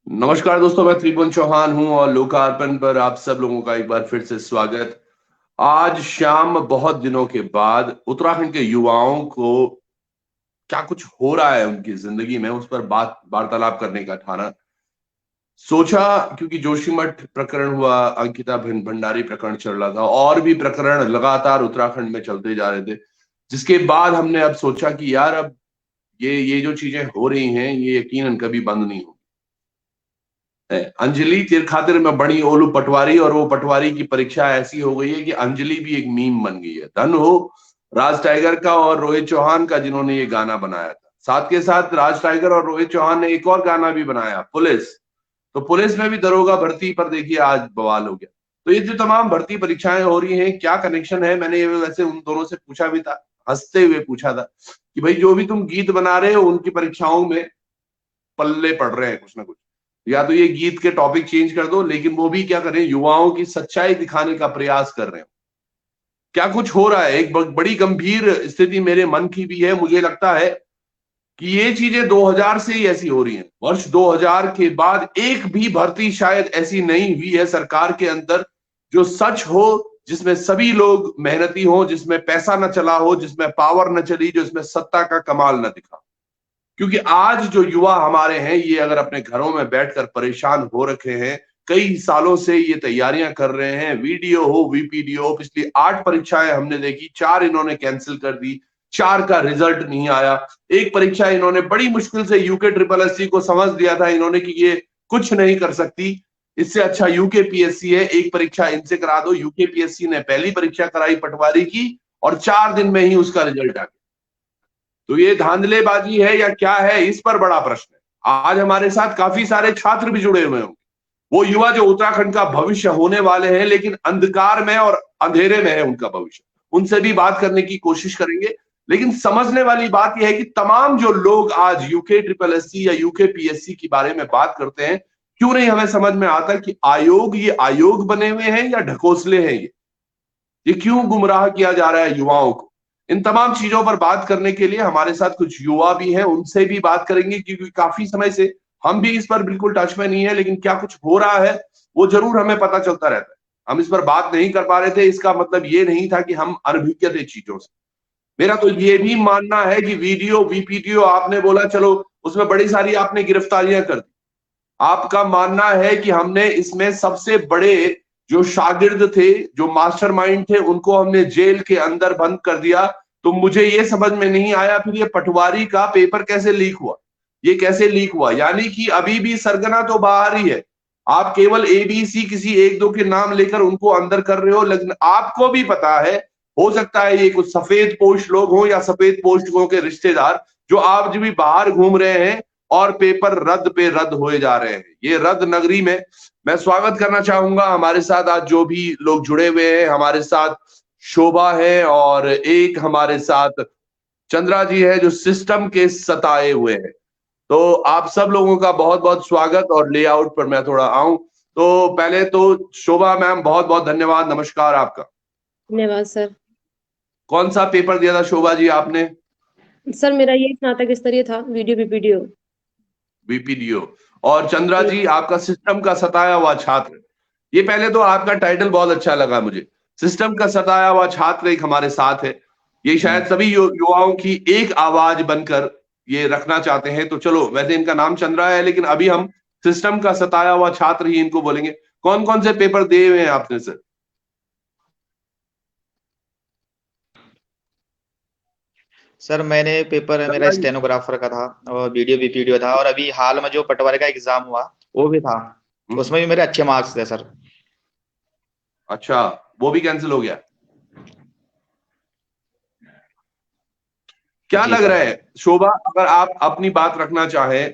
नमस्कार दोस्तों, मैं त्रिभुवन चौहान हूं और लोकार्पण पर आप सब लोगों का एक बार फिर से स्वागत। आज शाम बहुत दिनों के बाद उत्तराखंड के युवाओं को क्या कुछ हो रहा है उनकी जिंदगी में, उस पर बात वार्तालाप करने का ठाना सोचा। क्योंकि जोशीमठ प्रकरण हुआ, अंकिता भंडारी प्रकरण चल रहा था और भी प्रकरण लगातार उत्तराखंड में चलते जा रहे थे, जिसके बाद हमने अब सोचा कि यार अब ये जो चीजें हो रही हैं ये यकीनन कभी बंद नहीं होगी। अंजलि तिर खातिर में बड़ी ओलू पटवारी, और वो पटवारी की परीक्षा ऐसी हो गई है कि अंजलि भी एक मीम बन गई है। धन हो राज टाइगर का और रोहित चौहान का, जिन्होंने ये गाना बनाया था। साथ के साथ राज टाइगर और रोहित चौहान ने एक और गाना भी बनाया, पुलिस। तो पुलिस में भी दरोगा भर्ती पर देखिए आज बवाल हो गया। तो ये जो तमाम भर्ती परीक्षाएं हो रही हैं, क्या कनेक्शन है? मैंने ये वैसे उन दोनों से पूछा भी था, हंसते हुए पूछा था कि भाई जो भी तुम गीत बना रहे हो उनकी परीक्षाओं में पल्ले पड़ रहे हैं कुछ ना कुछ। या तो ये गीत के टॉपिक चेंज कर दो, लेकिन वो भी क्या करें, युवाओं की सच्चाई दिखाने का प्रयास कर रहे हैं। क्या कुछ हो रहा है, एक बड़ी गंभीर स्थिति मेरे मन की भी है। मुझे लगता है कि ये चीजें 2000 से ही ऐसी हो रही हैं। वर्ष 2000 के बाद एक भी भर्ती शायद ऐसी नहीं हुई है सरकार के अंदर जो सच हो, जिसमें सभी लोग मेहनती हो, जिसमें पैसा न चला हो, जिसमें पावर न चली, जो इसमें सत्ता का कमाल न दिखा। क्योंकि आज जो युवा हमारे हैं, ये अगर अपने घरों में बैठकर परेशान हो रखे हैं, कई सालों से ये तैयारियां कर रहे हैं, वीडियो हो वीपीडीओ हो, पिछली 8 परीक्षाएं हमने देखी, 4 इन्होंने कैंसिल कर दी, 4 का रिजल्ट नहीं आया। एक परीक्षा इन्होंने बड़ी मुश्किल से यूके ट्रिपल एससी को समझ दिया था इन्होंने कि ये कुछ नहीं कर सकती, इससे अच्छा यूके पीएससी है, एक परीक्षा इनसे करा दो। यूके पीएससी ने पहली परीक्षा कराई पटवारी की और 4 दिन में ही उसका रिजल्ट आ गया। तो ये धांधलेबाजी है या क्या है, इस पर बड़ा प्रश्न है। आज हमारे साथ काफी सारे छात्र भी जुड़े हुए होंगे, वो युवा जो उत्तराखंड का भविष्य होने वाले हैं, लेकिन अंधकार में और अंधेरे में है उनका भविष्य। उनसे भी बात करने की कोशिश करेंगे। लेकिन समझने वाली बात यह है कि तमाम जो लोग आज यूके ट्रिपल एससी या यूके पीएससी के बारे में बात करते हैं, क्यों नहीं हमें समझ में आता कि ये आयोग बने हुए हैं या ढकोसले हैं। ये क्यों गुमराह किया जा रहा है युवाओं को? इन तमाम चीजों पर बात करने के लिए हमारे साथ कुछ युवा भी हैं, उनसे भी बात करेंगे, क्योंकि काफी समय से हम भी इस पर बिल्कुल टच में नहीं है, लेकिन क्या कुछ हो रहा है वो जरूर हमें पता चलता रहता है। हम इस पर बात नहीं कर पा रहे थे, इसका मतलब ये नहीं था कि हम अनभिज्ञ थे चीजों से। मेरा तो ये भी मानना है कि वीडियो वीपीडीओ आपने बोला, चलो उसमें बड़ी सारी आपने गिरफ्तारियां कर दी। आपका मानना है कि हमने इसमें सबसे बड़े जो शागिर्द थे, जो मास्टरमाइंड थे, उनको हमने जेल के अंदर बंद कर दिया। तो मुझे ये समझ में नहीं आया फिर ये पटवारी का पेपर कैसे लीक हुआ, ये कैसे लीक हुआ? यानी कि अभी भी सरगना तो बाहर ही है, आप केवल एबीसी किसी एक दो के नाम लेकर उनको अंदर कर रहे हो। लेकिन आपको भी पता है, हो सकता है ये कुछ सफेद पोस्ट लोग हों या सफेद पोस्ट लोगों के रिश्तेदार, जो आज भी बाहर घूम रहे हैं और पेपर रद्द पे रद्द होए जा रहे हैं। ये रद्द नगरी में मैं स्वागत करना चाहूंगा हमारे साथ आज जो भी लोग जुड़े हुए हैं। हमारे साथ शोभा है और एक हमारे साथ चंद्रा जी है, जो सिस्टम के सताए हुए हैं। तो आप सब लोगों का बहुत बहुत स्वागत। और लेआउट पर मैं थोड़ा आऊं तो पहले तो शोभा मैम, बहुत बहुत धन्यवाद, नमस्कार आपका। धन्यवाद सर। कौन सा पेपर दिया था शोभा जी आपने? सर मेरा ये स्नातक स्तरीय था, वीडियो बीपीडीओ। बीपीडीओ। और चंद्रा जी जी आपका सिस्टम का सताया हुआ छात्र। ये पहले तो आपका टाइटल बहुत अच्छा लगा मुझे, सिस्टम का सताया हुआ छात्र एक हमारे साथ है। ये शायद सभी युवाओं की एक आवाज बनकर ये रखना चाहते हैं। तो चलो, वैसे इनका नाम चंद्रा है, लेकिन अभी हम सिस्टम का सताया हुआ छात्र ही इनको बोलेंगे। कौन कौन से पेपर दिए हुए हैं आपने सर? सर मैंने पेपर मेरा चंद्रा जी, स्टेनोग्राफर का था और वीडियो भी वीडियो था, और अभी हाल में जो पटवारी का एग्जाम हुआ वो भी था। हम्म, उसमें भी मेरे अच्छे मार्क्स थे सर। अच्छा, वो भी कैंसिल हो गया? क्या जी लग सर। रहा है शोभा, अगर आप अपनी बात रखना चाहें,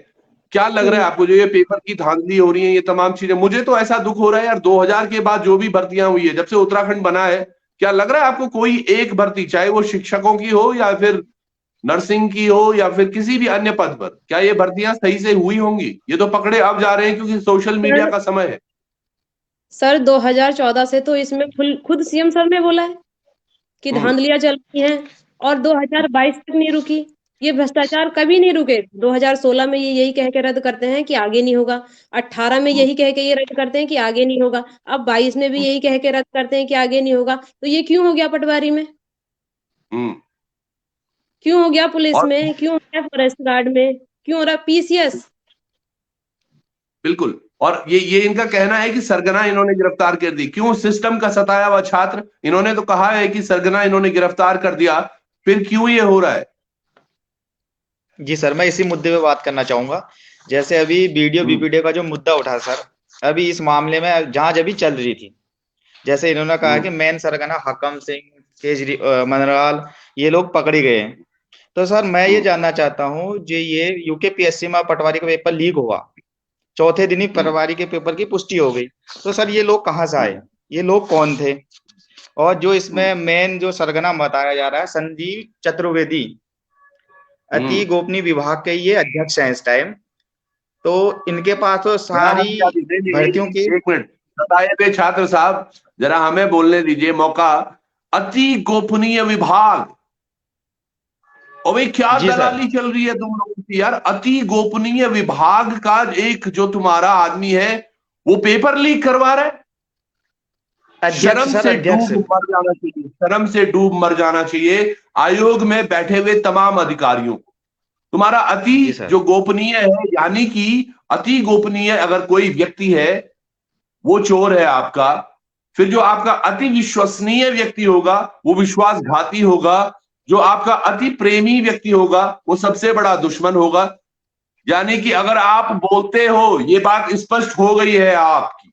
क्या लग रहा है हम्म। आपको, जो ये पेपर की धांधली हो रही है, ये तमाम चीजें? मुझे तो ऐसा दुख हो रहा है यार, 2000 के बाद जो भी भर्तियां हुई है, जब से उत्तराखंड बना है, क्या लग रहा है आपको कोई एक भर्ती, चाहे वो शिक्षकों की हो या फिर नर्सिंग की हो या फिर किसी भी अन्य पद पर, क्या ये भर्तियां सही से हुई होंगी? ये तो पकड़े अब जा रहे हैं क्योंकि सोशल मीडिया सर का समय है। सर 2014 से तो इसमें खुद सीएम सर ने बोला है कि हम्म। धांधलियां चल रही हैं, और 2022 तक नहीं रुकी। ये भ्रष्टाचार कभी नहीं रुके। 2016 में ये यही कह के रद्द करते हैं कि आगे नहीं होगा, 18 में यही कह के ये रद्द करते हैं कि आगे नहीं होगा, अब 22 में भी यही कह के रद्द करते हैं कि आगे नहीं होगा। तो ये क्यों हो गया पटवारी में, क्यों हो गया पुलिस और में, क्यों हो गया फॉरेस्ट गार्ड में, क्यों हो रहा पीसीएस? बिल्कुल। और ये इनका कहना है कि सरगना इन्होंने गिरफ्तार कर दी। क्यों? सिस्टम का सताया हुआ छात्र। इन्होंने तो कहा है कि सरगना इन्होंने गिरफ्तार कर दिया, फिर क्यों ये हो रहा है? जी सर, मैं इसी मुद्दे पे बात करना चाहूंगा। जैसे अभी वीडियो वीडियो का जो मुद्दा उठा सर, अभी इस मामले में जांच अभी चल रही थी। जैसे इन्होंने कहा कि मेन सरगना हकम सिंह, मनराल, ये लोग पकड़े गए हैं। तो सर मैं ये जानना चाहता हूँ, जो ये यूकेपीएससी में पटवारी का पेपर लीक हुआ, चौथे दिन ही पटवारी के पेपर की पुष्टि हो गई, तो सर ये लोग कहाँ से आए, ये लोग कौन थे? और जो इसमें मेन जो सरगना बताया जा रहा है, संजीव चतुर्वेदी, अति गोपनीय विभाग के ये अध्यक्ष हैं इस टाइम। तो इनके पास तो सारी भर्तियों की। एक मिनट बताए हुए छात्र साहब, जरा हमें बोलने दीजिए मौका। अति गोपनीय विभाग, और भाई क्या दलाली चल रही है तुम लोगों की यार? अति गोपनीय विभाग का एक जो तुम्हारा आदमी है वो पेपर लीक करवा रहा है। शर्म से डूब मर जाना चाहिए, शर्म से डूब मर जाना चाहिए आयोग में बैठे हुए तमाम अधिकारियों को। तुम्हारा अति जो गोपनीय है, यानी कि अति गोपनीय अगर कोई व्यक्ति है वो चोर है आपका, फिर जो आपका अति विश्वसनीय व्यक्ति होगा वो विश्वासघाती होगा, जो आपका अति प्रेमी व्यक्ति होगा वो सबसे बड़ा दुश्मन होगा। यानी कि अगर आप बोलते हो, ये बात स्पष्ट हो गई है आपकी,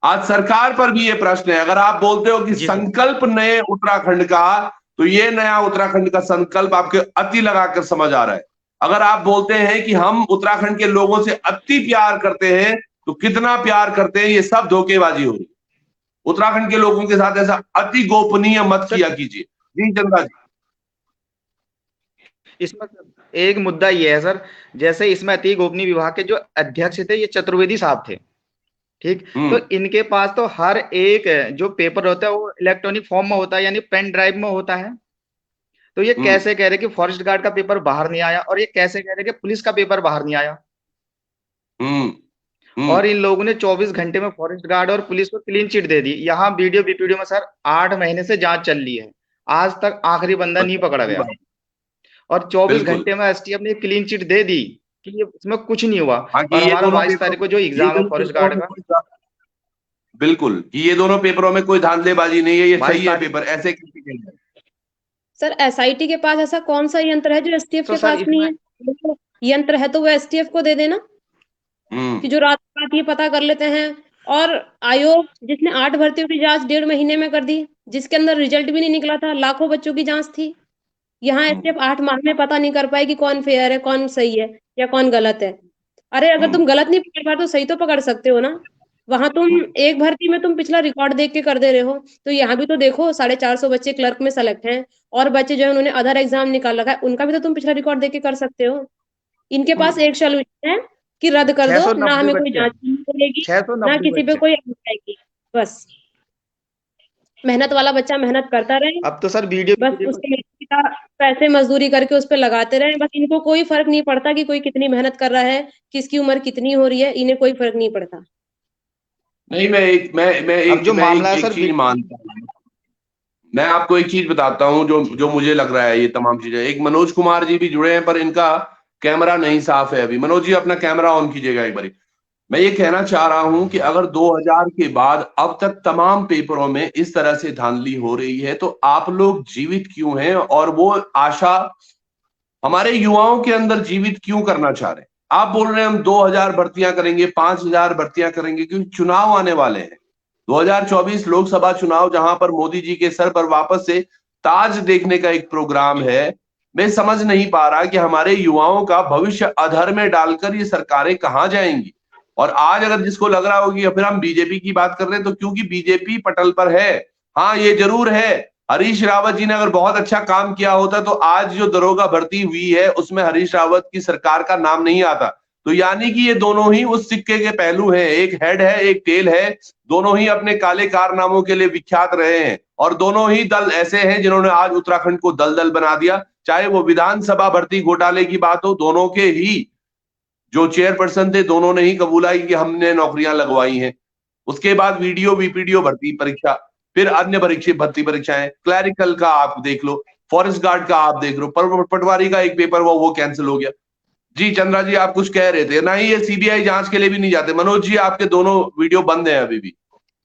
आज सरकार पर भी ये प्रश्न है, अगर आप बोलते हो कि संकल्प नए उत्तराखंड का, तो ये नया उत्तराखंड का संकल्प आपके अति लगाकर समझ आ रहा है। अगर आप बोलते हैं कि हम उत्तराखंड के लोगों से अति प्यार करते हैं, तो कितना प्यार करते हैं ये सब धोखेबाजी हो रही। उत्तराखंड के लोगों के साथ ऐसा अति गोपनीय मत किया कीजिए। जी चंद्रा जी। इसमें एक मुद्दा ये है सर, जैसे इसमें अति गोपनीय विभाग के जो अध्यक्ष थे ये चतुर्वेदी साहब थे, ठीक। तो इनके पास तो हर एक जो पेपर होता है वो इलेक्ट्रॉनिक फॉर्म में होता है, यानी पेन ड्राइव में होता है। तो ये कैसे कह रहे कि फॉरेस्ट गार्ड का पेपर बाहर नहीं आया, और ये कैसे कह रहे कि पुलिस का पेपर बाहर नहीं आया? और इन लोगों ने 24 घंटे में फॉरेस्ट गार्ड और पुलिस को क्लीन चिट दे दी। यहाँ वीडियो में सर 8 महीने से जांच चल रही है, आज तक आखिरी बंदा नहीं पकड़ा गया, और 24 घंटे में एसटीएफ ने क्लीन चिट दे दी कि इसमें कुछ नहीं हुआ। और हमारा 22 तारीख को जो एग्जाम है फॉरेस्ट गार्ड का, बिल्कुल कि ये दोनों पेपरों में कोई धांधलेबाजी नहीं है, ये सही है पेपर, ऐसे कैसे कह रहे हैं? सर एसआईटी के पास ऐसा कौन सा यंत्र है जो एसटीएफ के पास नहीं है? यंत्र है तो वो एसटीएफ को दे देना, कि जो रात रात ये पता कर लेते हैं। और आयोग जिसने 8 भर्तियों की जांच 1.5 महीने में कर दी, जिसके अंदर रिजल्ट भी नहीं निकला था, लाखों बच्चों की जांच थी, यहाँ एसटीएफ 8 माह में पता नहीं कर पाए कि कौन फेयर है, कौन सही है या कौन गलत है। अरे अगर तुम गलत नहीं पकड़ पाए तो सही तो पकड़ सकते हो ना। वहां तुम एक भर्ती में तुम पिछला रिकॉर्ड देख के कर दे रहे हो, तो यहाँ भी तो देखो 450 बच्चे क्लर्क में सेलेक्ट हैं, और बच्चे जो है उन्होंने अदर एग्जाम निकाल रखा है, उनका भी तो तुम पिछला रिकॉर्ड देख के कर सकते हो। इनके पास एक सोल्यूशन है कि रद्द कर दो, ना हमें कोई जांच नहीं करेगी, ना किसी पे कोई आएगी, बस मेहनत वाला बच्चा मेहनत करता रहे। अब तो सर वीडियो बस उसके पैसे मजदूरी करके उस पर लगाते रहे, बस इनको कोई फर्क नहीं पड़ता कि कोई कितनी मेहनत कर रहा है, किसकी उम्र कितनी हो रही है, इन्हें कोई फर्क नहीं पड़ता। नहीं, मैं एक चीज मानता हूँ। मैं आपको एक चीज बताता हूँ जो मुझे लग रहा है, ये तमाम चीजें। एक मनोज कुमार जी भी जुड़े हैं पर इनका कैमरा नहीं साफ है अभी। मनोज जी अपना कैमरा ऑन कीजिएगा एक बारी। मैं ये कहना चाह रहा हूं कि अगर 2000 के बाद अब तक तमाम पेपरों में इस तरह से धांधली हो रही है, तो आप लोग जीवित क्यों हैं और वो आशा हमारे युवाओं के अंदर जीवित क्यों करना चाह रहे हैं? आप बोल रहे हैं हम 2000 भर्तियां करेंगे, 5000 भर्तियां करेंगे, क्योंकि चुनाव आने वाले हैं। 2024 लोकसभा चुनाव, जहां पर मोदी जी के सर पर वापस से ताज देखने का एक प्रोग्राम है। मैं समझ नहीं पा रहा कि हमारे युवाओं का भविष्य अधर में डालकर ये सरकारें कहां जाएंगी। और आज अगर जिसको लग रहा होगी फिर हम बीजेपी की बात कर रहे हैं, तो क्योंकि बीजेपी पटल पर है। हाँ ये जरूर है, हरीश रावत जी ने अगर बहुत अच्छा काम किया होता तो आज जो दरोगा भर्ती हुई है उसमें हरीश रावत की सरकार का नाम नहीं आता। तो यानी कि ये दोनों ही उस सिक्के के पहलू हैं, एक हेड है एक टेल है, दोनों ही अपने काले कारनामों के लिए विख्यात रहे हैं और दोनों ही दल ऐसे हैं जिन्होंने आज उत्तराखंड को दलदल बना दिया। चाहे वो विधानसभा भर्ती घोटाले की बात हो, दोनों के ही जो चेयरपर्सन थे दोनों ने ही कबूला कि हमने नौकरियां लगवाई हैं। उसके बाद वीडियो बीपीडीओ भर्ती परीक्षा, फिर अन्य भर्ती परीक्षाएं, क्लैरिकल का आप देख लो, फॉरेस्ट गार्ड का आप देख लो, पटवारी का एक पेपर हुआ वो कैंसिल हो गया। जी चंद्रा जी आप कुछ कह रहे थे ना, ही ये सीबीआई जांच के लिए भी नहीं जाते। मनोज जी आपके दोनों वीडियो बंद हैं अभी भी।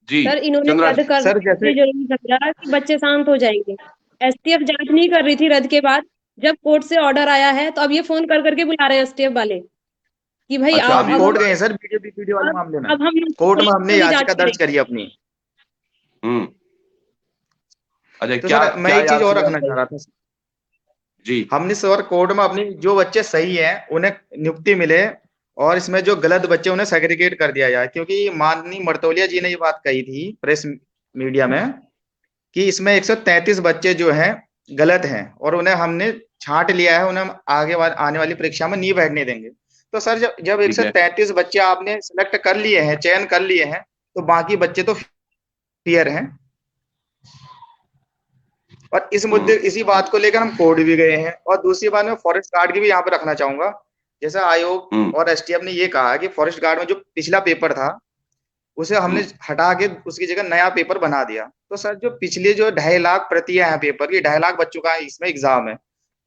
जी सर इन्होंने चंद्रा रद्द कर सर जैसे जरूरी समझा कि बच्चे शांत हो जाएंगे। एसटीएफ जांच नहीं कर रही थी रद्द के बाद, जब कोर्ट से ऑर्डर आया है तो अब ये फोन कर करके बुला रहे हैं एसटीएफ वाले कि भाई अच्छा, अभी अब कोर्ट गए सर वीडियो वाले मामले में, अब हम कोर्ट में हमने याचिका जांच दर्ज करी अपनी। अच्छा तो क्या सर मैं एक चीज और रखना चाह रहा था जी, हमने सर कोर्ट में अपनी जो बच्चे सही हैं उन्हें नियुक्ति मिले और इसमें जो गलत बच्चे उन्हें सेग्रीगेट कर दिया जाए, क्योंकि माननीय मर्तोलिया जी ने ये बात कही थी प्रेस मीडिया में कि इसमें 133 बच्चे जो हैं गलत हैं और उन्हें हमने छांट लिया है, उन्हें आगे आने वाली परीक्षा में नहीं बैठने देंगे। तो सर जब 133 बच्चे आपने सिलेक्ट कर लिए हैं, चयन कर लिए हैं, तो बाकी बच्चे तो फेयर हैं। और इस मुद्दे इसी बात को लेकर हम कोर्ट भी गए हैं। और दूसरी बात मैं फॉरेस्ट गार्ड की भी यहाँ पे रखना चाहूंगा। जैसे आयोग और एसटीएफ ने ये कहा कि फॉरेस्ट गार्ड में जो पिछला पेपर था उसे हमने हटा के उसकी जगह नया पेपर बना दिया। तो सर जो पिछले जो 2.5 लाख प्रतियां हैं पेपर की, 2.5 लाख बच्चों का इसमें एग्जाम है,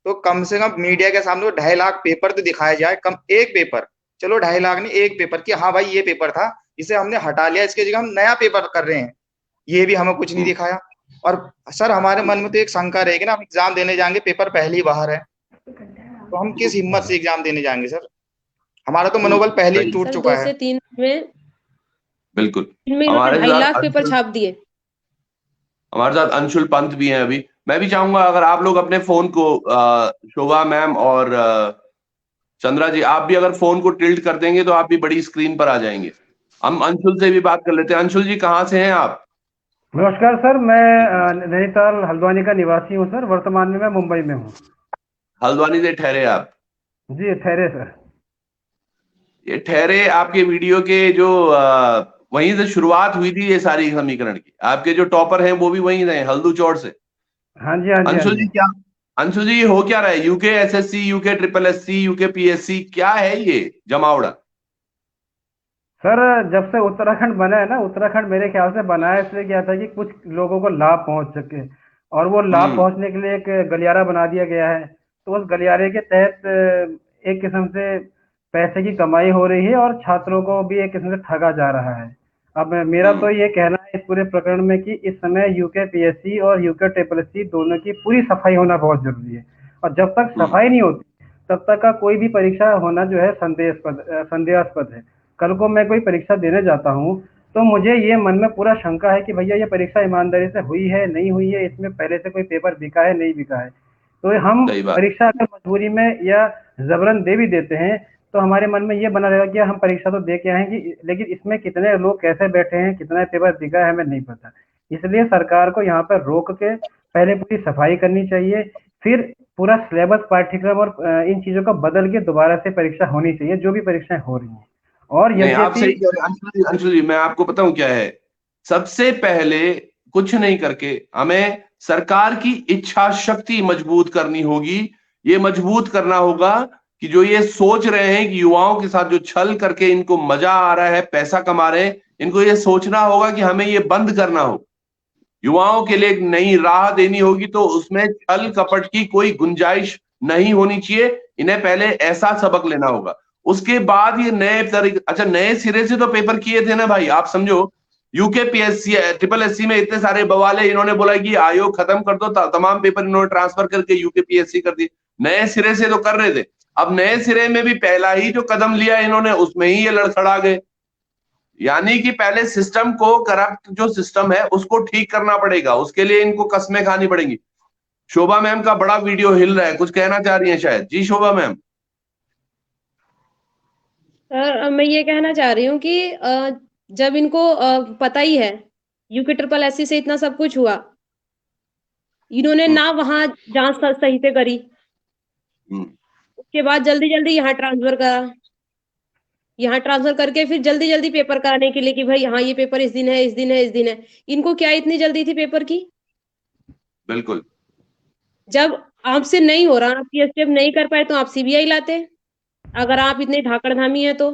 तो कम से कम मीडिया के सामने वो 2.5 लाख पेपर तो दिखाया जाए। कम एक पेपर, चलो 2.5 लाख नहीं, एक पेपर की हाँ भाई ये पेपर था, इसे हमने हटा लिया, इसके जगह हम नया पेपर कर रहे हैं, ये भी हमें कुछ नहीं दिखाया। और सर हमारे मन में तो एक शंका रहेगी ना, हम एग्जाम देने जाएंगे पेपर पहले ही बाहर है, तो हम किस हिम्मत से एग्जाम देने जाएंगे सर? हमारा तो मनोबल पहले ही टूट चुका है। 2 से 3 में बिल्कुल इनमें इन्होंने 2.5 लाख पेपर छाप दिए। हमारे साथ अंशुल पंत भी हैं अभी। मैं भी चाहूंगा अगर आप लोग अपने फोन को शोभा मैम और चंद्रा जी आप भी अगर फोन को टिल्ट कर देंगे तो आप भी बड़ी स्क्रीन पर आ जाएंगे। हम अंशुल से भी बात कर लेते हैं। अंशुल जी कहाँ से हैं आप? नमस्कार सर, मैं नैनीताल हल्द्वानी का निवासी हूँ सर। वर्तमान में मैं मुंबई में हूँ। हल्द्वानी से ठहरे आप? जी ठहरे सर। ये ठहरे आपके वीडियो के जो वहीं से शुरुआत हुई थी ये सारी समीकरण की। आपके जो टॉपर हैं वो भी वहीं रहे, हल्दू चौड़ से। हाँ जी, हाँ जी। अंशुल जी क्या, अंशुल जी ये हो क्या रहा है? UK SSC, UK triple SC, UK PSC, क्या है ये जमावड़ा? सर जब से उत्तराखंड बना है ना, उत्तराखंड मेरे ख्याल से बना है इसलिए क्या था कि कुछ लोगों को लाभ पहुंच सके, और वो लाभ पहुंचने के लिए एक गलियारा बना दिया गया है। तो उस गलियारे के तहत एक किस्म से पैसे की कमाई हो रही है और छात्रों को भी एक किस्म से ठगा जा रहा है। अब मेरा तो ये कहना है इस पूरे प्रकरण में कि इस समय यूके पीएससी और यूके ट्रिपल एससी दोनों की पूरी सफाई होना बहुत जरूरी है। और जब तक सफाई नहीं होती तब तक का कोई भी परीक्षा होना जो है संदेहास्पद है। कल को मैं कोई परीक्षा देने जाता हूँ तो मुझे ये मन में पूरा शंका है कि भैया ये परीक्षा ईमानदारी से हुई है नहीं हुई है, इसमें पहले से कोई पेपर बिका है नहीं बिका है। तो हम परीक्षा अगर मजबूरी में या जबरन दे भी देते हैं तो हमारे मन में ये बना रहेगा कि हम परीक्षा तो दे के आएंगे, लेकिन इसमें कितने लोग कैसे बैठे हैं, कितना पेपर बिका है, हमें नहीं पता। इसलिए सरकार को यहाँ पर रोक के पहले पूरी सफाई करनी चाहिए, फिर पूरा सिलेबस पाठ्यक्रम और इन चीजों को बदल के दोबारा से परीक्षा होनी चाहिए जो भी परीक्षाएं हो रही हैं। और आप सही कह रहे हैं अंशुल जी, मैं आपको बताऊं क्या है, सबसे पहले कुछ नहीं करके हमें सरकार की इच्छा शक्ति मजबूत करनी होगी। ये मजबूत करना होगा कि जो ये सोच रहे हैं कि युवाओं के साथ जो छल करके इनको मजा आ रहा है, पैसा कमा रहे हैं, इनको ये सोचना होगा कि हमें ये बंद करना होगा। युवाओं के लिए एक नई राह देनी होगी, तो उसमें छल कपट की कोई गुंजाइश नहीं होनी चाहिए। इन्हें पहले ऐसा सबक लेना होगा, उसके बाद ये नए तरीके, अच्छा नए सिरे से तो पेपर किए थे ना भाई। आप समझो यूके पीएससी ट्रिपल एससी में इतने सारे बवाले, इन्होंने बोला कि आयोग खत्म कर दो, तमाम पेपर इन्होंने ट्रांसफर करके यूके पीएससी कर दिए। नए सिरे से तो कर रहे थे, अब नए सिरे में भी पहला ही जो कदम लिया इन्होंने उसमें ही ये लड़खड़ा गए। यानी कि पहले सिस्टम को, करप्ट जो सिस्टम है उसको ठीक करना पड़ेगा, उसके लिए इनको कस्में खानी पड़ेंगी। शोभा मैम का बड़ा वीडियो हिल रहा है, कुछ कहना चाह रही है शायद। जी शोभा मैम। सर मैं ये कहना चाह रही हूँ कि जब इनको पता ही है यूके ट्रिपल एससी से इतना सब कुछ हुआ, इन्होंने ना वहां जांच सही से करी, उसके बाद जल्दी जल्दी यहाँ ट्रांसफर करा। यहाँ ट्रांसफर करके फिर जल्दी जल्दी पेपर कराने के लिए कि भाई हाँ ये पेपर इस दिन है, इस दिन है, इस दिन है। इनको क्या इतनी जल्दी थी पेपर की? बिल्कुल। जब आपसे नहीं हो रहा, आप ये स्टेप नहीं कर पाए तो आप सीबीआई लाते, अगर आप इतने धाकड़धामी है तो।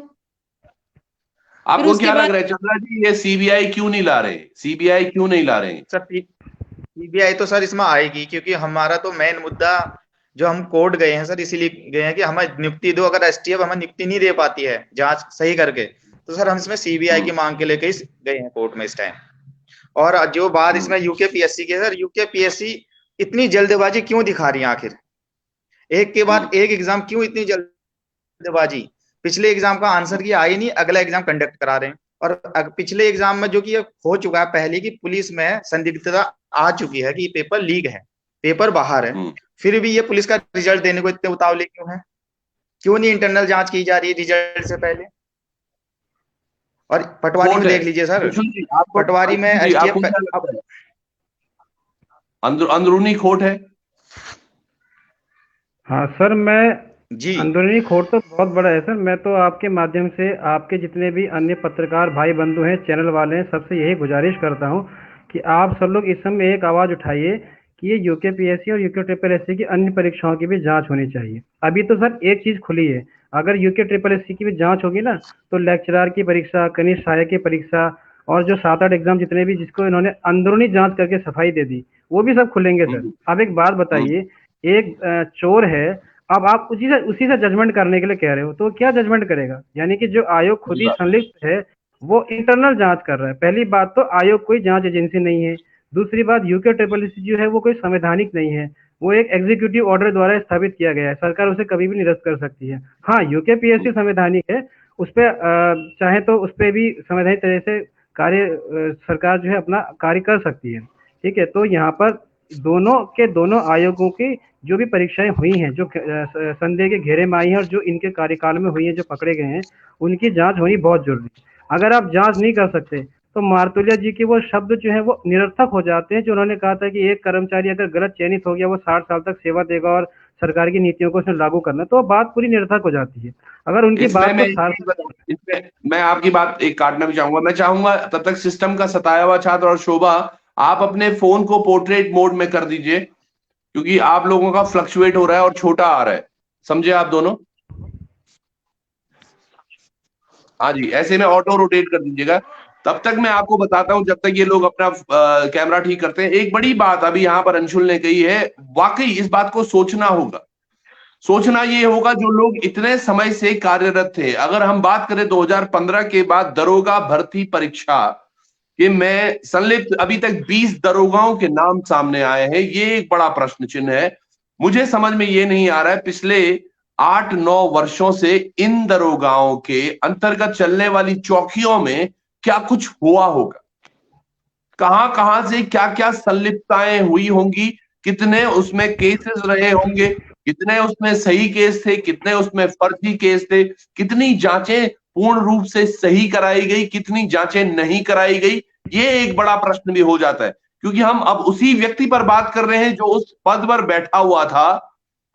आपको क्या लग रहा है चंद्रा जी, ये सीबीआई क्यों नहीं ला रहे? सीबीआई क्यों नहीं ला रहे? सर सीबीआई तो सर इसमें आएगी, क्योंकि हमारा तो मेन मुद्दा जो हम कोर्ट गए हैं सर, इसीलिए गए हैं कि हमें नियुक्ति दो। अगर एसटीएफ हमें नियुक्ति नहीं दे पाती है जांच सही करके, तो सर हम इसमें सीबीआई की मांग के लेके गए हैं कोर्ट में इस टाइम। और जो बात इसमें यूकेपीएससी की है सर, यूकेपीएससी इतनी जल्दबाजी क्यों दिखा रही है आखिर? एक के बाद एक एग्जाम क्यों इतनी जल्दबाजी? पिछले एग्जाम का आंसर की आई नहीं, अगला एग्जाम कंडक्ट करा रहे हैं। और पिछले एग्जाम में जो कि हो चुका है पहले की, पुलिस में संदिग्धता आ चुकी है कि पेपर लीक है, पेपर बाहर है, फिर भी ये पुलिस का रिजल्ट देने को इतने उतावले क्यों है? क्यों नहीं इंटरनल जांच की जा रही है रिजल्ट से पहले? और पटवारी में देख लीजिए सर, पटवारी में अंदरूनी खोट है। हाँ सर, मैं जी अंदरूनी खोट तो बहुत बड़ा है सर। मैं तो आपके माध्यम से आपके जितने भी अन्य पत्रकार भाई बंधु हैं, चैनल वाले हैं, सबसे यही गुजारिश करता हूं कि आप सब लोग इस समय एक आवाज उठाइए कि ये यूकेपीएससी और यूके की अन्य परीक्षाओं की भी जांच होनी चाहिए। अभी तो सर एक चीज खुली है, अगर यूके की भी जांच होगी ना, तो लेक्चरर की परीक्षा, कनिष्ठ सहायक की परीक्षा और जो 7-8 एग्जाम जितने भी जिसको इन्होंने अंदरूनी जांच करके सफाई दे दी, वो भी सब खुलेंगे सर। अब एक बात बताइए, एक चोर है, अब आप उसी से जजमेंट करने के लिए कह रहे हो, तो क्या जजमेंट करेगा? यानी कि जो आयोग खुद ही संलिप्त है वो इंटरनल जांच कर रहा है। पहली बात तो आयोग कोई जांच एजेंसी नहीं है। दूसरी बात, यूके जो है वो कोई संवैधानिक नहीं है, वो एक एग्जीक्यूटिव ऑर्डर द्वारा स्थापित किया गया है, सरकार उसे कभी भी निरस्त कर सकती है। हाँ, यूकेपीएससी संवैधानिक है, उस पर चाहे तो उस पर भी संवैधानिक तरह से कार्य सरकार जो है अपना कार्य कर सकती है। ठीक है, तो यहाँ पर दोनों आयोगों की जो भी परीक्षाएं हुई हैं, जो संदेह के घेरे में आई हैं और जो इनके कार्यकाल में हुई हैं, जो पकड़े गए हैं, उनकी जांच होनी बहुत जरूरी है। अगर आप जांच नहीं कर सकते तो मार्तोलिया जी के वो शब्द जो है वो निरर्थक हो जाते हैं, जो उन्होंने कहा था कि एक कर्मचारी अगर गलत चयनित हो गया, वो 60 साल तक सेवा देगा और सरकार की नीतियों को उसने लागू करना, तो बात पूरी निरर्थक हो जाती है। अगर उनकी बात मैं आपकी बात एक काटना भी चाहूंगा। मैं चाहूंगा तब तक सिस्टम का सताया हुआ छात्र और शोभा, आप अपने फोन को पोर्ट्रेट मोड में कर दीजिए, क्योंकि आप लोगों का फ्लक्चुएट हो रहा है और छोटा आ रहा है, समझे आप दोनों? हाँ जी, ऐसे में ऑटो रोटेट कर दीजिएगा। तब तक मैं आपको बताता हूं, जब तक ये लोग अपना कैमरा ठीक करते हैं। एक बड़ी बात अभी यहाँ पर अंशुल ने कही है, वाकई इस बात को सोचना होगा। सोचना ये होगा, जो लोग इतने समय से कार्यरत थे, अगर हम बात करें 2015 के बाद दरोगा भर्ती परीक्षा कि मैं संलिप्त अभी तक 20 दरोगाओं के नाम सामने आए हैं, ये एक बड़ा प्रश्न चिन्ह है। मुझे समझ में ये नहीं आ रहा है पिछले 8-9 वर्षों से इन दरोगाओं के अंतर्गत चलने वाली चौकियों में क्या कुछ हुआ होगा, कहां से क्या क्या संलिप्तताएं हुई होंगी, कितने उसमें केसेस रहे होंगे, कितने उसमें सही केस थे, कितने उसमें फर्जी केस थे, कितनी जांचें पूर्ण रूप से सही कराई गई, कितनी जांचें नहीं कराई गई। ये एक बड़ा प्रश्न भी हो जाता है, क्योंकि हम अब उसी व्यक्ति पर बात कर रहे हैं जो उस पद पर बैठा हुआ था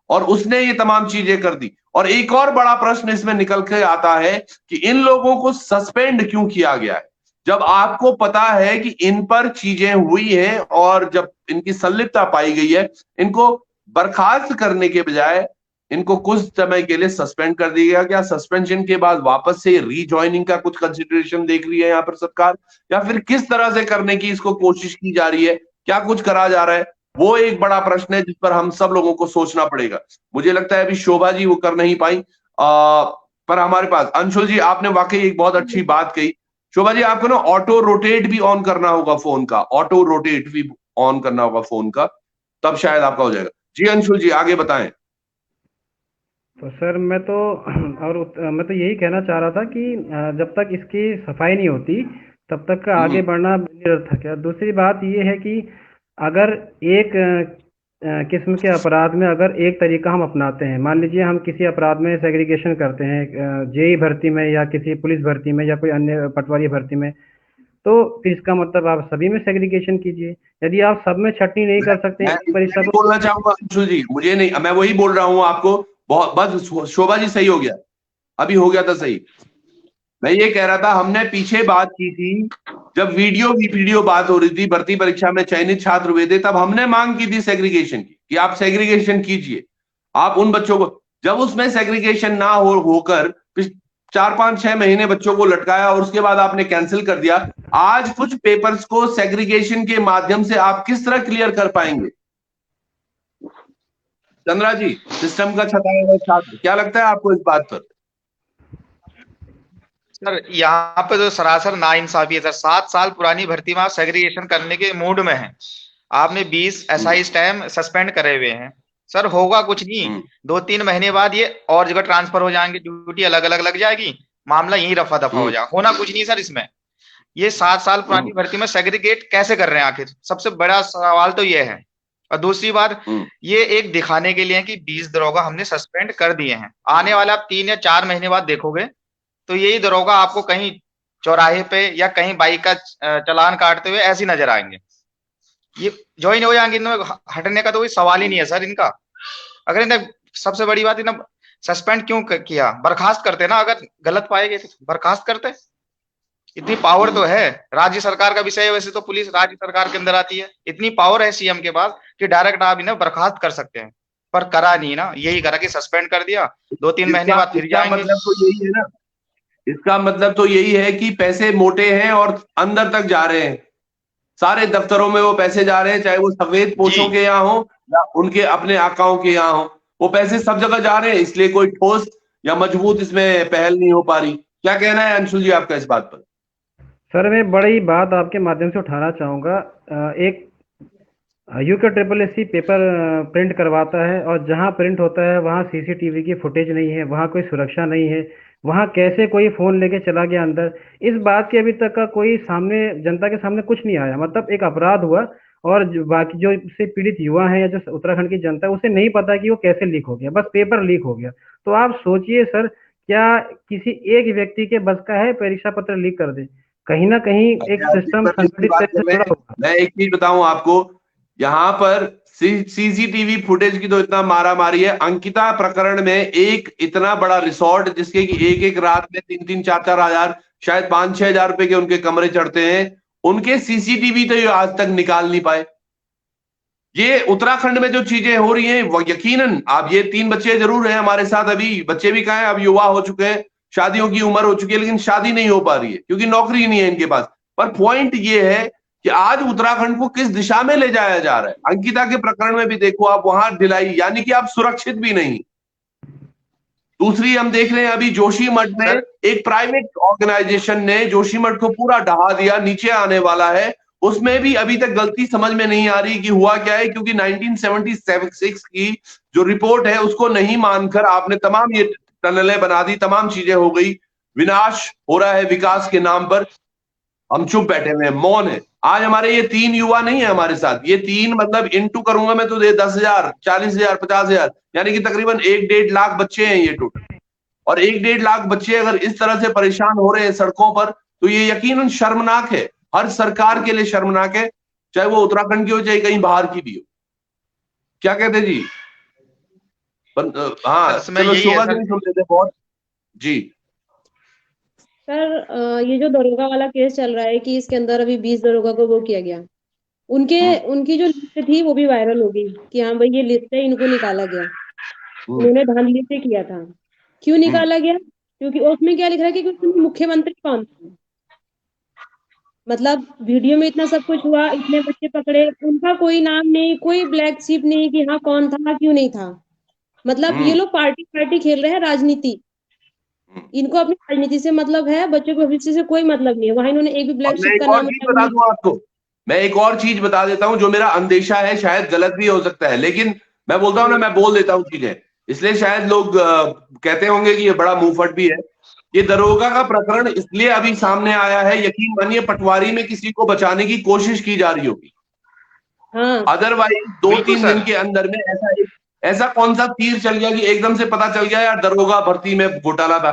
और उसने ये तमाम चीजें कर दी। और एक और बड़ा प्रश्न इसमें निकल के आता है कि इन लोगों को सस्पेंड क्यों किया गया है, जब आपको पता है कि इन पर चीजें हुई हैं और जब इनकी संलिप्तता पाई गई है, इनको बर्खास्त करने के बजाय इनको कुछ समय के लिए सस्पेंड कर दिया गया। क्या सस्पेंशन के बाद वापस से रीजॉइनिंग का कुछ कंसिडरेशन देख रही है यहाँ पर सरकार, या फिर किस तरह से करने की इसको कोशिश की जा रही है, क्या कुछ करा जा रहा है? वो एक बड़ा प्रश्न है जिस पर हम सब लोगों को सोचना पड़ेगा। मुझे लगता है अभी शोभा जी वो कर नहीं पाई, पर हमारे पास अंशुल जी, आपने वाकई एक बहुत अच्छी बात कही। शोभा जी, आपको ना ऑटो रोटेट भी ऑन करना होगा फोन का, ऑटो रोटेट भी ऑन करना होगा फोन का, तब शायद आपका हो जाएगा। जी अंशुल जी, आगे बताएं। तो सर मैं तो यही कहना चाह रहा था कि जब तक इसकी सफाई नहीं होती तब तक आगे बढ़ना निरर्थक है। दूसरी बात ये है कि अगर एक किस्म के अपराध में अगर एक तरीका हम अपनाते हैं, मान लीजिए हम किसी अपराध में सेग्रीगेशन करते हैं, जेई भर्ती में या किसी पुलिस भर्ती में या कोई अन्य पटवारी भर्ती में, तो फिर इसका मतलब आप सभी में सेग्रीगेशन कीजिए। यदि आप सब में छटनी नहीं कर सकते, मैं बोलना चाहूंगा अंशुल जी, मुझे नहीं, मैं वही बोल रहा हूँ आपको, बहुत बस शोभा जी सही हो गया, अभी हो गया था सही। मैं ये कह रहा था, हमने पीछे बात की थी जब वीडियो बात हो रही थी, भर्ती परीक्षा में चयनित छात्र हुए थे, तब हमने मांग की थी सेग्रीगेशन की, कि आप सेग्रीगेशन कीजिए, आप उन बच्चों को, जब उसमें सेग्रीगेशन ना होकर 4-5-6 महीने बच्चों को लटकाया और उसके बाद आपने कैंसिल कर दिया। आज कुछ पेपर्स को सेग्रीगेशन के माध्यम से आप किस तरह क्लियर कर पाएंगे? चंद्रा जी, सिस्टम का छटाया हुआ छात्र, क्या लगता है आपको इस बात पर? सर यहाँ पे तो सरासर नाइंसाफी है सर। 7 साल पुरानी भर्ती में आप सेग्रीगेशन करने के मूड में हैं। आपने 20 SI स्टैम्प सस्पेंड करे हुए हैं सर। होगा कुछ नहीं, 2-3 महीने बाद ये और जगह ट्रांसफर हो जाएंगे, ड्यूटी अलग अलग लग जाएगी, मामला यही रफा दफा हो जाएगा। होना कुछ नहीं सर इसमें। ये 7 साल पुरानी भर्ती में सेग्रीगेट कैसे कर रहे हैं आखिर, सबसे बड़ा सवाल तो ये है। और दूसरी बात, ये एक दिखाने के लिए कि 20 दरोगा हमने सस्पेंड कर दिए हैं। आने वाला आप 3 या 4 महीने बाद देखोगे तो यही दरोगा आपको कहीं चौराहे पे या कहीं बाइक का चालान काटते हुए ऐसे नजर आएंगे। ये ज्वाइन हो जाएंगे, इनमें हटने का तो कोई सवाल ही नहीं है सर इनका। अगर इन्हें, सबसे बड़ी बात, इन्हें सस्पेंड क्यों किया? बर्खास्त करते ना, अगर गलत पाए गए तो बर्खास्त करते। इतनी पावर तो है, राज्य सरकार का विषय है, वैसे तो पुलिस राज्य सरकार के अंदर आती है। इतनी पावर है सीएम के पास कि डायरेक्ट आप इन्हें बर्खास्त कर सकते हैं, पर करा नहीं ना। यही करा कि सस्पेंड कर दिया, 2-3 महीने बाद फिर जाएंगे। मतलब तो यही है ना, इसका मतलब तो यही है कि पैसे मोटे हैं और अंदर तक जा रहे हैं। सारे दफ्तरों में वो पैसे जा रहे हैं, चाहे वो सफेद पोशों के यहाँ हो या उनके अपने आकाओं के यहाँ हो, वो पैसे सब जगह जा रहे हैं। इसलिए कोई ठोस या मजबूत इसमें पहल नहीं हो पा रही। क्या कहना है अंशुल जी आपका इस बात पर? सर मैं बड़ी बात आपके माध्यम से उठाना चाहूँगा। एक UKSSC पेपर प्रिंट करवाता है और जहाँ प्रिंट होता है वहाँ CCTV की फुटेज नहीं है, वहाँ कोई सुरक्षा नहीं है, वहाँ कैसे कोई फ़ोन लेके चला गया अंदर, इस बात की अभी तक का कोई सामने, जनता के सामने कुछ नहीं आया। मतलब एक अपराध हुआ और बाकी जो इससे पीड़ित युवा हैं या जो उत्तराखंड की जनता है उसे नहीं पता कि वो कैसे लीक हो गया, बस पेपर लीक हो गया। तो आप सोचिए सर, क्या किसी एक व्यक्ति के बस का है परीक्षा पत्र लीक कर दे? कहीं ना कहीं एक सिस्टम संगठित तरह से जुड़ा होगा। मैं एक चीज बताऊं आपको, यहाँ पर CCTV फुटेज की तो इतना मारा मारी है। अंकिता प्रकरण में एक इतना बड़ा रिसोर्ट जिसके कि एक रात में 3-3, 4-4 हजार, शायद 5-6 हजार रुपए के उनके कमरे चढ़ते हैं, उनके CCTV तो ये आज तक निकाल नहीं पाए। ये उत्तराखंड में जो चीजें हो रही हैं, वो यकीनन, आप ये 3 बच्चे जरूर हैं हमारे साथ, अभी बच्चे भी कहाँ हैं, अब युवा हो चुके हैं, शादियों की उम्र हो चुकी है, लेकिन शादी नहीं हो पा रही है क्योंकि नौकरी नहीं है इनके पास। पर पॉइंट ये है कि आज उत्तराखंड को किस दिशा में ले जाया जा रहा है। अंकिता के प्रकरण में भी देखो आप, वहां ढिलाई, यानी कि आप सुरक्षित भी नहीं। दूसरी हम देख रहे हैं अभी जोशीमठ में एक प्राइवेट ऑर्गेनाइजेशन ने जोशीमठ को पूरा ढहा दिया, नीचे आने वाला है। उसमें भी अभी तक गलती समझ में नहीं आ रही कि हुआ क्या है, क्योंकि 1976 की जो रिपोर्ट है उसको नहीं मानकर आपने तमाम ये टनलें बना दी, तमाम चीजें हो गई, विनाश हो रहा है विकास के नाम पर। हम चुप बैठे हुए हैं, मौन है। आज हमारे ये 3 युवा नहीं है हमारे साथ, ये 3 मतलब इंटू करूंगा मैं तो 10,000, 40,000, 50,000, यानी कि तकरीबन 1-1.5 लाख बच्चे हैं ये टोटल। और 1-1.5 लाख बच्चे अगर इस तरह से परेशान हो रहे हैं सड़कों पर, तो ये यकीनन शर्मनाक है, हर सरकार के लिए शर्मनाक है, चाहे वो उत्तराखंड की हो चाहे कहीं बाहर की भी हो। क्या कहते जी? हाँ चलो, शोभा से सुन लेते बहुत जी। सर ये जो दरोगा वाला केस चल रहा है कि इसके अंदर अभी 20 दरोगा को वो किया गया, उनकी जो लिस्ट थी वो भी वायरल हो गई कि हाँ भाई ये लिस्ट है, इनको निकाला गया, उन्होंने धांधली से किया था। क्यों निकाला गया? क्योंकि उसमें क्या लिख रहा है कि उसमें मुख्यमंत्री कौन था। मतलब वीडियो में इतना सब कुछ हुआ, इतने बच्चे पकड़े, उनका कोई नाम नहीं, कोई ब्लैक शीप नहीं कि हाँ कौन था क्यों नहीं था। मतलब ये लोग पार्टी खेल रहे हैं, राजनीति। इनको अपनी राजनीति से मतलब है, बच्चों के भविष्य से कोई मतलब नहीं है। वहां इन्होंने एक भी ब्लैक शीप का नाम बता दूं आपको, मैं एक और चीज बता देता हूं जो मेरा अंदेशा है, शायद गलत भी हो सकता है, लेकिन मैं बोलता हूं ना, मैं बोल देता हूं चीजें, इसलिए शायद लोग कहते होंगे कि ये बड़ा मुंहफट भी है। ये दरोगा का प्रकरण इसलिए अभी सामने आया है, यकीन मानिए पटवारी में किसी को बचाने की कोशिश की जा रही होगी। अदरवाइज 2-3 दिन के अंदर में ऐसा कौन सा तीर चल गया कि एकदम से पता चल गया यार दरोगा भर्ती में घोटाला था।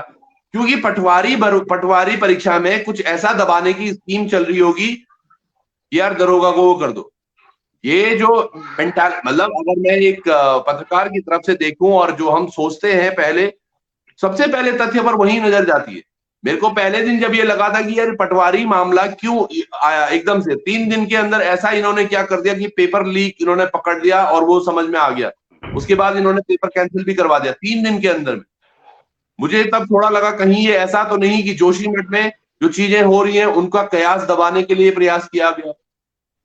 क्योंकि पटवारी परीक्षा में कुछ ऐसा दबाने की स्कीम चल रही होगी, यार दरोगा को वो कर दो। ये जो मेंटल, मतलब अगर मैं एक पत्रकार की तरफ से देखूं और जो हम सोचते हैं, सबसे पहले तथ्य पर वही नजर जाती है मेरे को पहले दिन जब ये लगा था कि यार पटवारी मामला क्यों आया एकदम से, 3 दिन के अंदर ऐसा इन्होंने क्या कर दिया कि पेपर लीक इन्होंने पकड़ लिया और वो समझ में आ गया, उसके बाद इन्होंने पेपर कैंसिल भी करवा दिया 3 दिन के अंदर में। मुझे तब थोड़ा लगा कहीं ये ऐसा तो नहीं कि जोशीमठ में जो चीजें हो रही हैं उनका कयास दबाने के लिए प्रयास किया गया।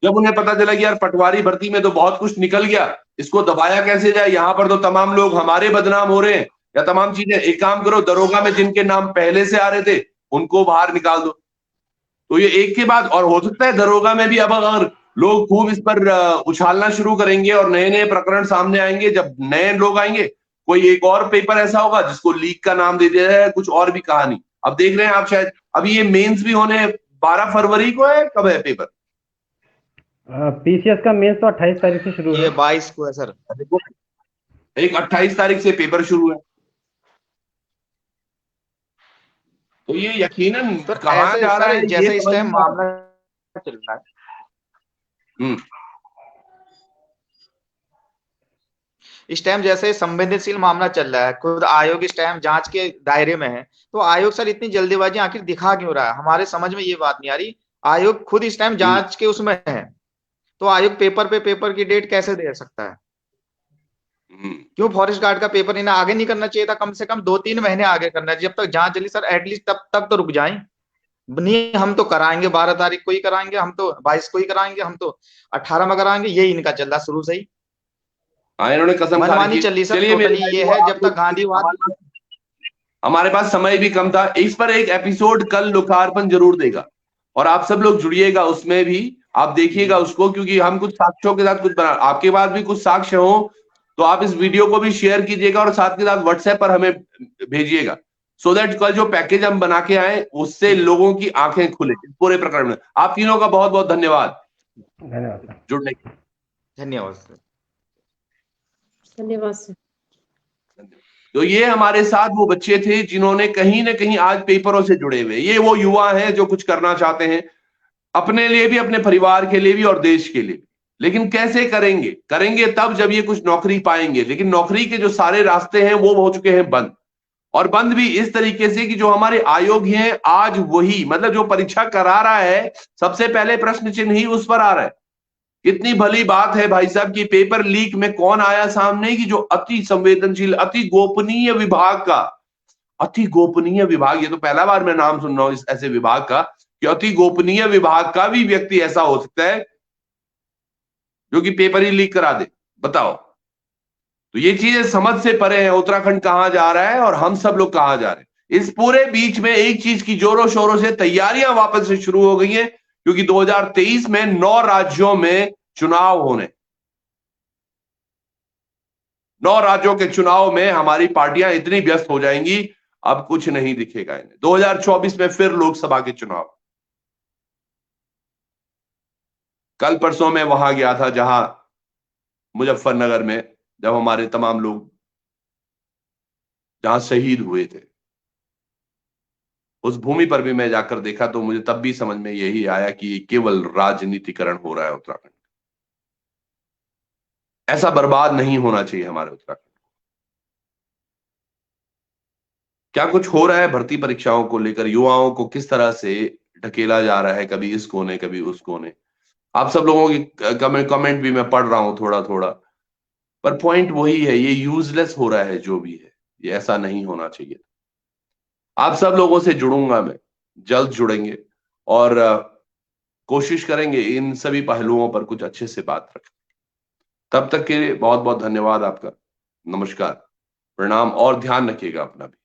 जब उन्हें पता चला कि यार पटवारी भर्ती में तो बहुत कुछ निकल गया, इसको दबाया कैसे जाए, यहाँ पर तो तमाम लोग हमारे बदनाम हो रहे हैं या तमाम चीजें, एक काम करो दरोगा में जिनके नाम पहले से आ रहे थे उनको बाहर निकाल दो। तो ये एक के बाद, और हो सकता है दरोगा में भी अब अगर लोग खूब इस पर उछालना शुरू करेंगे और नए नए प्रकरण सामने आएंगे, जब नए लोग आएंगे कोई एक और पेपर ऐसा होगा जिसको लीक का नाम दे दिया जाए, कुछ और भी कहानी। अब देख रहे हैं आप शायद अभी ये मेंस भी होने 12 फरवरी को है, कब है पेपर? पीसीएस का मेंस तो 28 तारीख से शुरू है। ये 22 को है सर। एक 28 तारीख से पेपर शुरू है। तो ये यकीनन कहाँ जा रहा है, जैसे इस टाइम मामला चल रहा है, इस टाइम जैसे संवेदनशील मामला चल रहा है, खुद आयोग इस टाइम जांच के दायरे में है, तो आयोग सर इतनी जल्दीबाजी आखिर दिखा क्यों रहा है? हमारे समझ में ये बात नहीं आ रही। आयोग खुद इस टाइम जांच के उसमें है, तो आयोग पेपर की डेट कैसे दे सकता है? क्यों फॉरेस्ट गार्ड का पेपर इन्हें आगे नहीं करना चाहिए था? कम से कम 2-3 महीने आगे करना चाहिए, जब तक जांच चली सर, एटलीस्ट तब तक तो रुक जाए। नहीं हम तो कराएंगे 12 तारीख को ही कराएंगे, हम तो 22 को ही कराएंगे, हम तो 18 में कराएंगे, ये इनका चल रहा शुरू से ही। इन्होंने कसम मनमानी चली सर, टोटली ये है। जब तक गांधीवाद, हमारे पास समय भी कम था, इस पर एक एपिसोड कल लोकार्पण जरूर देगा और आप सब लोग जुड़िएगा उसमें भी, आप देखिएगा उसको, क्योंकि हम कुछ साक्ष्यों के साथ कुछ बना, आपके पास भी कुछ साक्ष्य हो तो आप इस वीडियो को भी शेयर कीजिएगा और साथ के साथ व्हाट्सएप पर हमें भेजिएगा, सो दैट कल जो पैकेज हम बना के आए उससे लोगों की आंखें खुले पूरे प्रकरण में। आप तीनों का बहुत बहुत धन्यवाद जुड़ने के। धन्यवाद सर। धन्यवाद सर। तो ये हमारे साथ वो बच्चे थे जिन्होंने कहीं ना कहीं आज पेपरों से जुड़े हुए, ये वो युवा हैं जो कुछ करना चाहते हैं अपने लिए भी, अपने परिवार के लिए भी और देश के लिए भी। लेकिन कैसे करेंगे? करेंगे तब जब ये कुछ नौकरी पाएंगे, लेकिन नौकरी के जो सारे रास्ते हैं वो हो चुके हैं बंद, और बंद भी इस तरीके से कि जो हमारे आयोग हैं आज वही, मतलब जो परीक्षा करा रहा है सबसे पहले प्रश्न चिन्ह ही उस पर आ रहा है। कितनी भली बात है भाई साहब कि पेपर लीक में कौन आया सामने कि जो अति संवेदनशील, अति गोपनीय विभाग का, अति गोपनीय विभाग, ये तो पहला बार मैं नाम सुन रहा हूं इस ऐसे विभाग का कि अति गोपनीय विभाग का भी व्यक्ति ऐसा हो सकता है जो कि पेपर ही लीक करा दे। बताओ, तो ये चीजें समझ से परे है। उत्तराखंड कहां जा रहा है और हम सब लोग कहां जा रहे हैं। इस पूरे बीच में एक चीज की जोरों शोरों से तैयारियां वापस से शुरू हो गई हैं, क्योंकि 2023 में 9 राज्यों में चुनाव होने, 9 राज्यों के चुनाव में हमारी पार्टियां इतनी व्यस्त हो जाएंगी अब कुछ नहीं दिखेगा इन्हें। 2024 में फिर लोकसभा के चुनाव। कल परसों में वहां गया था जहां मुजफ्फरनगर में, जब हमारे तमाम लोग जहां शहीद हुए थे, उस भूमि पर भी मैं जाकर देखा तो मुझे तब भी समझ में यही आया कि केवल राजनीतिकरण हो रहा है उत्तराखंड। ऐसा बर्बाद नहीं होना चाहिए हमारे उत्तराखंड। क्या कुछ हो रहा है भर्ती परीक्षाओं को लेकर, युवाओं को किस तरह से ढकेला जा रहा है, कभी इस कोने कभी उस कोने। आप सब लोगों की कमेंट भी मैं पढ़ रहा हूं थोड़ा थोड़ा, पर पॉइंट वही है, ये यूजलेस हो रहा है जो भी है, ये ऐसा नहीं होना चाहिए। आप सब लोगों से जुड़ूंगा मैं, जल्द जुड़ेंगे और कोशिश करेंगे इन सभी पहलुओं पर कुछ अच्छे से बात रखें। तब तक के लिए बहुत बहुत धन्यवाद आपका। नमस्कार, प्रणाम और ध्यान रखिएगा अपना भी।